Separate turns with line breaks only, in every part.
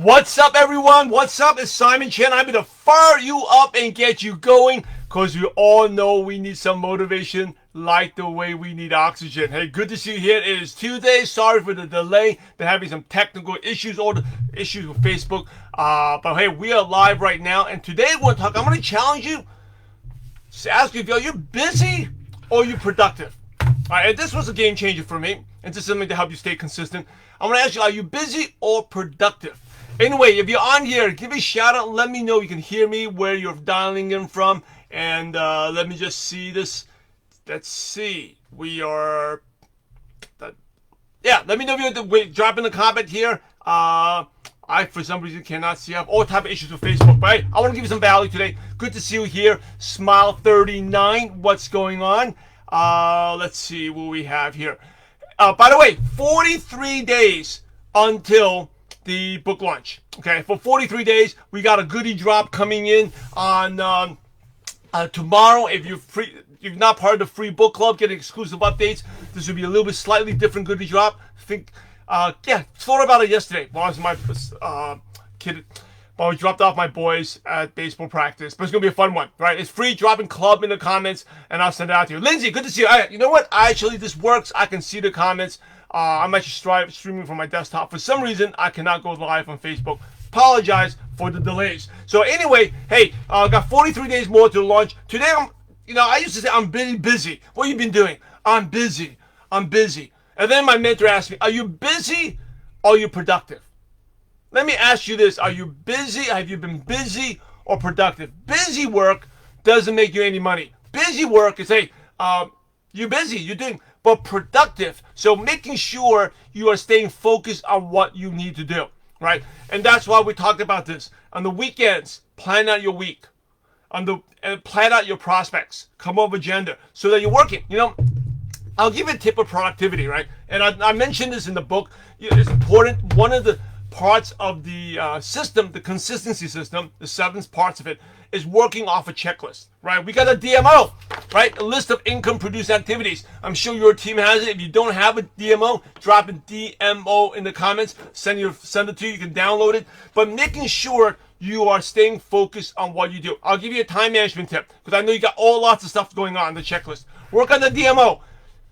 What's up, everyone? What's up? It's Simon Chen. I'm going to fire you up and get you going because we all know we need some motivation like the way we need oxygen. Hey, good to see you here. It is Tuesday. Sorry for the delay. Been having some technical issues or issues with Facebook. But hey, we are live right now. And today I'm going to challenge you to ask you if you're busy or you productive. All right, and this was a game changer for me. And this is something to help you stay consistent. I'm going to ask you, are you busy or productive? Anyway, if you're on here, give me a shout out. Let me know you can hear me, where you're dialing in from. And let me just see this. Let's see. We are... let me know if you're dropping a comment here. I, for some reason, cannot see. I have all type of issues with Facebook. But hey, I want to give you some value today. Good to see you here. Smile39. What's going on? Let's see what we have here. By the way, 43 days until the book launch. Okay, for 43 days, we got a goodie drop coming in on tomorrow. If you're not part of the free book club, getting exclusive updates. This will be a little bit slightly different goodie drop. I think, thought about it yesterday. While I was my kid. Well, we dropped off my boys at baseball practice, but it's going to be a fun one, right? It's free. Drop in club in the comments, and I'll send it out to you. Lindsay, good to see you. You know what? This works. I can see the comments. I'm actually streaming from my desktop. For some reason, I cannot go live on Facebook. Apologize for the delays. So anyway, hey, got 43 days more to launch. Today, I used to say I'm busy. What have you been doing? I'm busy. And then my mentor asked me, are you busy or are you productive? Let me ask you this. Are you busy? Have you been busy or productive? Busy work doesn't make you any money. Busy work is, hey, you're busy, you're doing, but productive. So making sure you are staying focused on what you need to do, right? And that's why we talked about this. On the weekends, plan out your week. And plan out your prospects. Come up with agenda so that you're working. I'll give you a tip of productivity, right? And I mentioned this in the book. It's important. One of the parts of the system, the consistency system, the 7 parts of it, is working off a checklist, right? We got a DMO, right? A list of income produced activities. I'm sure your team has it. If you don't have a DMO, drop a DMO in the comments. Send it to you. You can download it. But making sure you are staying focused on what you do. I'll give you a time management tip because I know you got lots of stuff going on the checklist. Work on the DMO.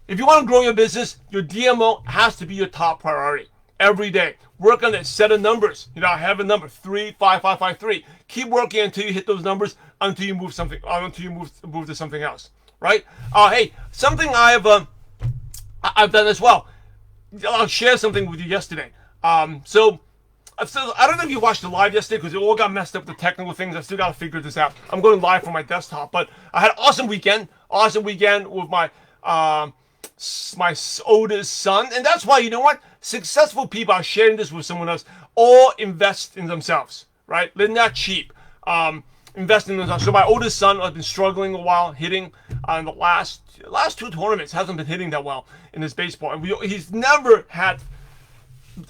If you want to grow your business, your DMO has to be your top priority every day. Work on that set of numbers. I have a number 35553. Keep working until you hit those numbers, until you move move to something else, right? Hey, something I've done as well. I'll share something with you yesterday. So I don't know if you watched the live yesterday because it all got messed up, the technical things. I still got to figure this out. I'm going live from my desktop, but I had an awesome weekend with my oldest son. And that's why, you know what? Successful people are sharing this with someone else. All invest in themselves, right? They're not cheap. Invest in themselves. So my oldest son has been struggling a while hitting on the last 2 tournaments. Hasn't been hitting that well in his baseball. And he's never had...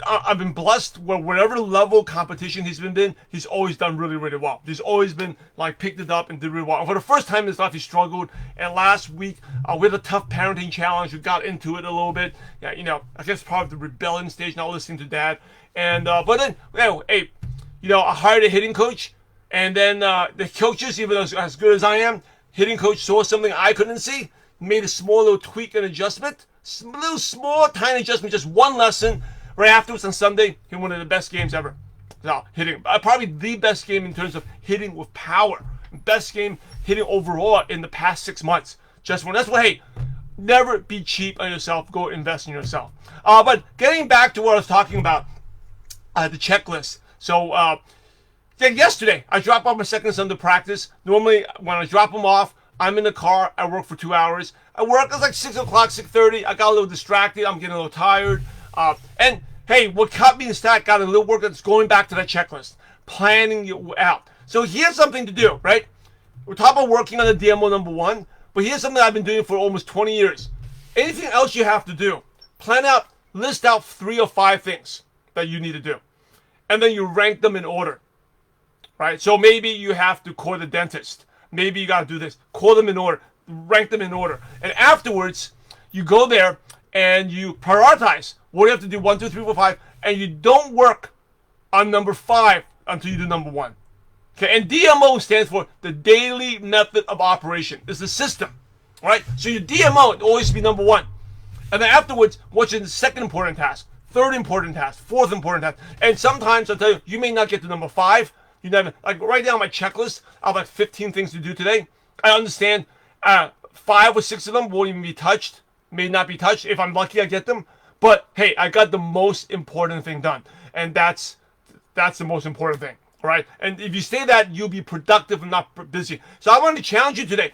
I've been blessed where whatever level competition he's been in, he's always done really, really well. He's always been picked it up and did really well. And for the first time in his life, he struggled. And last week, we had a tough parenting challenge. We got into it a little bit. Yeah, I guess part of the rebellion stage, not listening to dad. And but then, I hired a hitting coach. And then the coaches, even as good as I am, hitting coach saw something I couldn't see, made a small little tweak and adjustment, small, tiny adjustment, just one lesson. Right afterwards on Sunday, he one of the best games ever. So hitting, probably the best game in terms of hitting with power. Best game hitting overall in the past 6 months. That's why, hey, never be cheap on yourself. Go invest in yourself. But getting back to what I was talking about, the checklist. So yesterday, I dropped off my second son to practice. Normally, when I drop him off, I'm in the car. I work for 2 hours. I work, it's like 6 o'clock, 6:30. I got a little distracted. I'm getting a little tired. And hey, what cut me in stack got a little work that's going back to that checklist, planning you out. So here's something to do, right? We're talking about working on the DMO number 1, but here's something I've been doing for almost 20 years. Anything else you have to do, list out 3 or 5 things that you need to do. And then you rank them in order, right? So maybe you have to call the dentist. Maybe you got to do this. Call them in order. Rank them in order. And afterwards, you go there and you prioritize what you have to do, 1, 2, 3, 4, 5, and you don't work on number 5 until you do number 1. Okay, and DMO stands for the daily method of operation. It's the system, right? So your DMO would always be number 1. And then afterwards, what's your second important task, third important task, fourth important task. And sometimes I'll tell you, you may not get to number 5. You never, like right now on my checklist, I have like 15 things to do today. I understand 5 or 6 of them won't even be touched, may not be touched. If I'm lucky, I get them. But hey, I got the most important thing done. And that's the most important thing. Right? And if you say that, you'll be productive and not busy. So I want to challenge you today.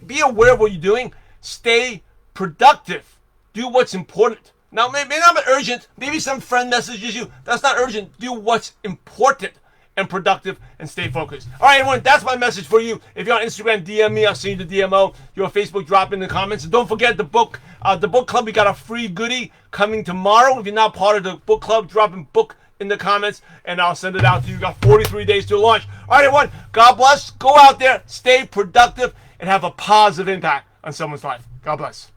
Be aware of what you're doing. Stay productive. Do what's important. Now, maybe not urgent. Maybe some friend messages you. That's not urgent. Do what's important and productive and stay focused. All right, everyone, that's my message for you. If you're on Instagram, DM me. I'll send you the DMO. If you're on Facebook, drop in the comments. And don't forget the book club. We got a free goodie coming tomorrow. If you're not part of the book club, drop in book in the comments, and I'll send it out to you. You got 43 days to launch. All right, everyone, God bless. Go out there, stay productive, and have a positive impact on someone's life. God bless.